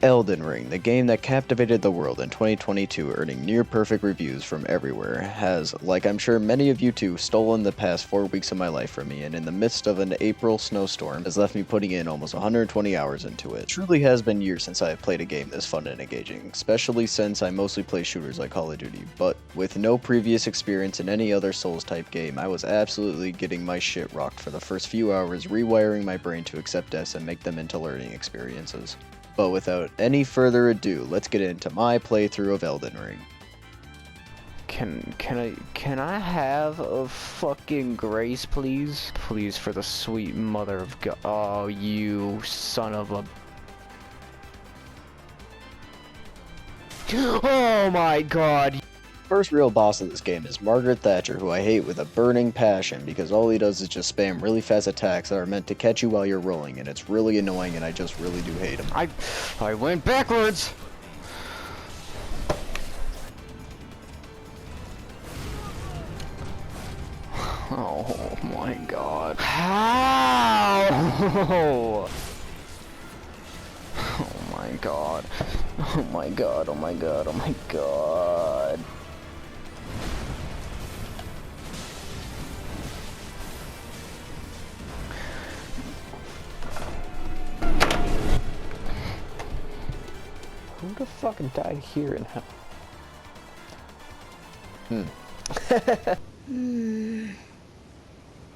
Elden Ring, the game that captivated the world in 2022, earning near-perfect reviews from everywhere, has, like I'm sure many of you too, stolen the past 4 weeks of my life from me, and in the midst of an April snowstorm, has left me putting in almost 120 hours into it. It truly has been years since I have played a game this fun and engaging, especially since I mostly play shooters like Call of Duty, but with no previous experience in any other Souls-type game, I was absolutely getting my shit rocked for the first few hours, rewiring my brain to accept deaths and make them into learning experiences. But without any further ado, let's get into my playthrough of Elden Ring. Can I have a fucking grace, please? Please, for the sweet mother of God. Oh, you son of a... Oh my god! First real boss of this game is Margaret Thatcher, who I hate with a burning passion because all he does is just spam really fast attacks that are meant to catch you while you're rolling, and it's really annoying and I just really do hate him. I went backwards! Oh my god. How? Oh my god. Oh my god, oh my god, oh my god. Who the fuck died here and how?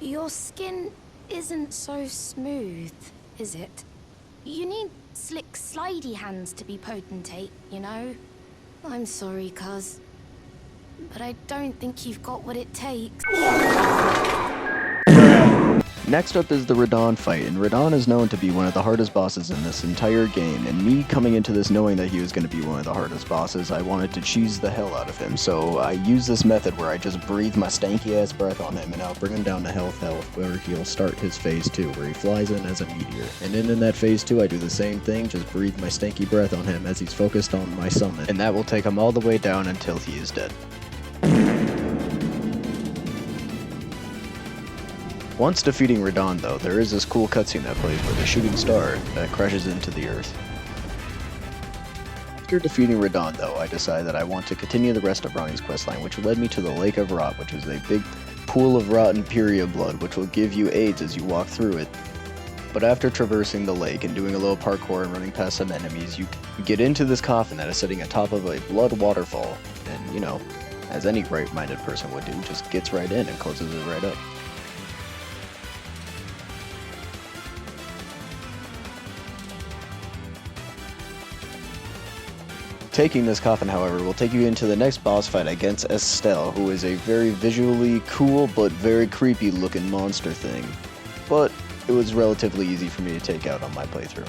Your skin isn't so smooth, is it? You need slick, slidey hands to be potentate, you know? I'm sorry, cuz, but I don't think you've got what it takes. Next up is the Radon fight, and Radon is known to be one of the hardest bosses in this entire game, and me coming into this knowing that he was going to be one of the hardest bosses, I wanted to cheese the hell out of him, so I used this method where I just breathe my stanky ass breath on him, and I'll bring him down to health, where he'll start his phase 2, where he flies in as a meteor. And then in that phase 2, I do the same thing, just breathe my stanky breath on him as he's focused on my summon, and that will take him all the way down until he is dead. Once defeating Radon though, there is this cool cutscene that plays with a shooting star that crashes into the earth. After defeating Radon though, I decide that I want to continue the rest of Ronnie's questline, which led me to the Lake of Rot, which is a big pool of rotten Pyria blood, which will give you AIDS as you walk through it. But after traversing the lake and doing a little parkour and running past some enemies, you get into this coffin that is sitting atop of a blood waterfall, and you know, as any right-minded person would do, just gets right in and closes it right up. Taking this coffin, however, will take you into the next boss fight against Estelle, who is a very visually cool but very creepy looking monster thing. But it was relatively easy for me to take out on my playthrough.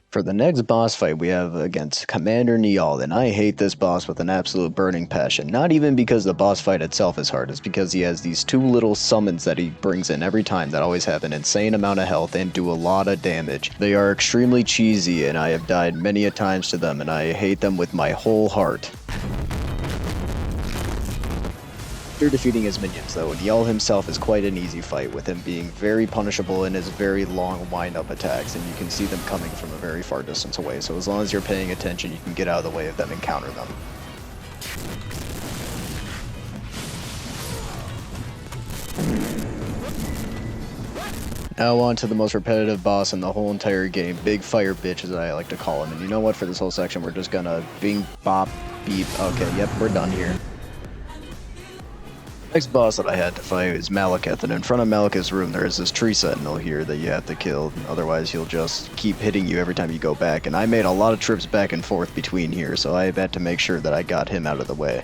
For the next boss fight we have against Commander Neol, and I hate this boss with an absolute burning passion. Not even because the boss fight itself is hard, it's because he has these two little summons that he brings in every time that always have an insane amount of health and do a lot of damage. They are extremely cheesy and I have died many a times to them and I hate them with my whole heart. After defeating his minions though, Neol himself is quite an easy fight, with him being very punishable in his very long wind-up attacks, and you can see them coming from a very far distance away, so as long as you're paying attention you can get out of the way of them and counter them. Now on to the most repetitive boss in the whole entire game, Big Fire Bitch as I like to call him, and you know what, for this whole section we're just gonna bing, bop, beep, okay, yep, we're done here. Next boss that I had to fight is Malachith, and in front of Malachith's room there is this tree sentinel here that you have to kill, otherwise he'll just keep hitting you every time you go back, and I made a lot of trips back and forth between here, so I had to make sure that I got him out of the way.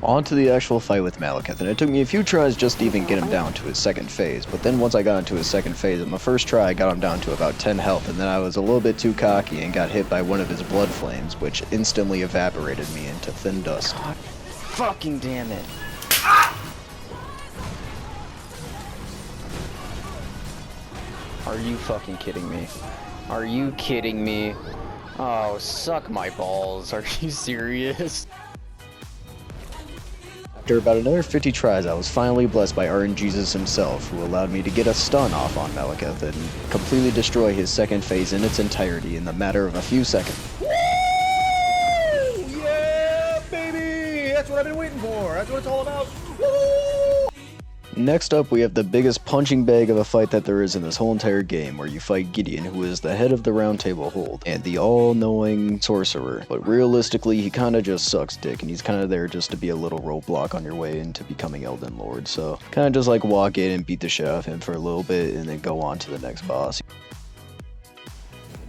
On to the actual fight with Malachith, and it took me a few tries just to even get him down to his second phase, but then once I got into his second phase, on my first try I got him down to about 10 health, and then I was a little bit too cocky and got hit by one of his blood flames, which instantly evaporated me into thin dust. God fucking damn it. Are you fucking kidding me? Are you kidding me? Oh, suck my balls. Are you serious? After about another 50 tries, I was finally blessed by RNGesus himself, who allowed me to get a stun off on Malachith and completely destroy his second phase in its entirety in the matter of a few seconds. Woo! Yeah, baby! That's what I've been waiting for. That's what it's all about. Woo! Next up, we have the biggest punching bag of a fight that there is in this whole entire game, where you fight Gideon, who is the head of the Round Table Hold, and the all-knowing sorcerer. But realistically, he kinda just sucks dick, and he's kinda there just to be a little roadblock on your way into becoming Elden Lord, so kinda just like walk in and beat the shit out of him for a little bit, and then go on to the next boss.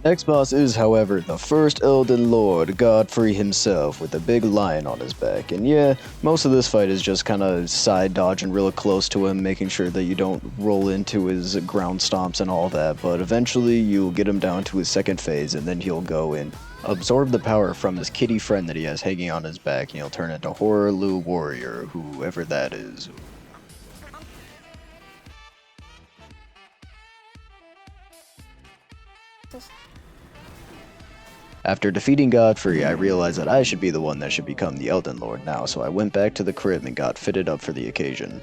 Next boss is, however, the first Elden Lord, Godfrey himself, with a big lion on his back. And yeah, most of this fight is just kind of side dodging real close to him, making sure that you don't roll into his ground stomps and all that, but eventually you'll get him down to his second phase, and then he'll go and absorb the power from his kitty friend that he has hanging on his back, and he'll turn into Horaloo Warrior, whoever that is. After defeating Godfrey, I realized that I should be the one that should become the Elden Lord now, so I went back to the crib and got fitted up for the occasion.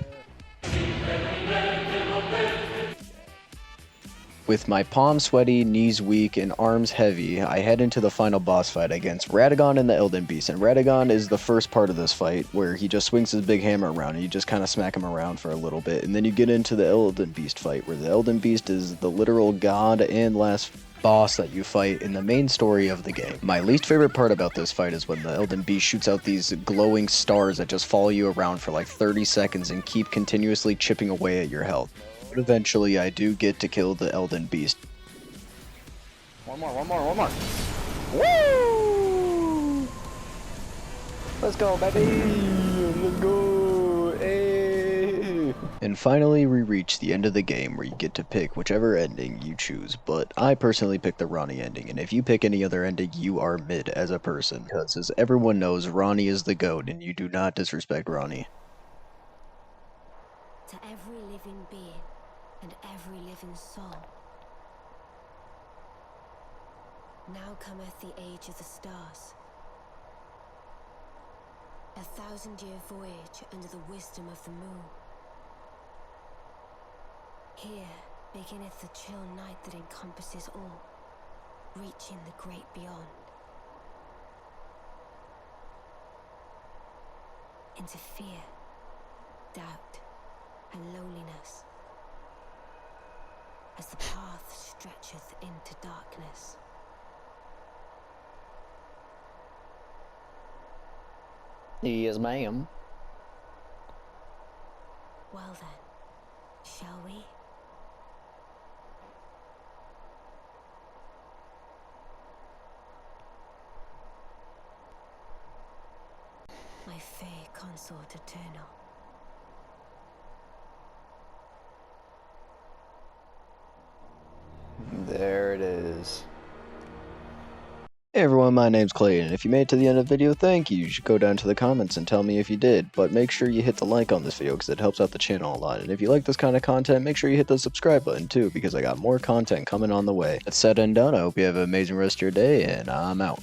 With my palms sweaty, knees weak, and arms heavy, I head into the final boss fight against Radon and the Elden Beast. And Radon is the first part of this fight, where he just swings his big hammer around and you just kind of smack him around for a little bit. And then you get into the Elden Beast fight, where the Elden Beast is the literal god and last boss that you fight in the main story of the game. My least favorite part about this fight is when the Elden Beast shoots out these glowing stars that just follow you around for like 30 seconds and keep continuously chipping away at your health. But eventually I do get to kill the Elden Beast. One more. Woo! Let's go, baby! Let's go! Hey! And finally we reach the end of the game, where you get to pick whichever ending you choose, but I personally picked the Ronnie ending, and if you pick any other ending, you are mid as a person, because as everyone knows, Ronnie is the GOAT, and you do not disrespect Ronnie. To every living being and every living soul, now cometh the age of the stars. 1,000-year voyage under the wisdom of the moon. Here beginneth the chill night that encompasses all, reaching the great beyond. Into fear, doubt, and loneliness, as the path stretcheth into darkness. Yes, ma'am. Well then, shall we? My fair consort eternal. There it is. Hey everyone, my name's Clayton, and if you made it to the end of the video, thank you. You should go down to the comments and tell me if you did, but make sure you hit the like on this video because it helps out the channel a lot, and if you like this kind of content, make sure you hit the subscribe button too, because I got more content coming on the way. That's said and done. I hope you have an amazing rest of your day, and I'm out.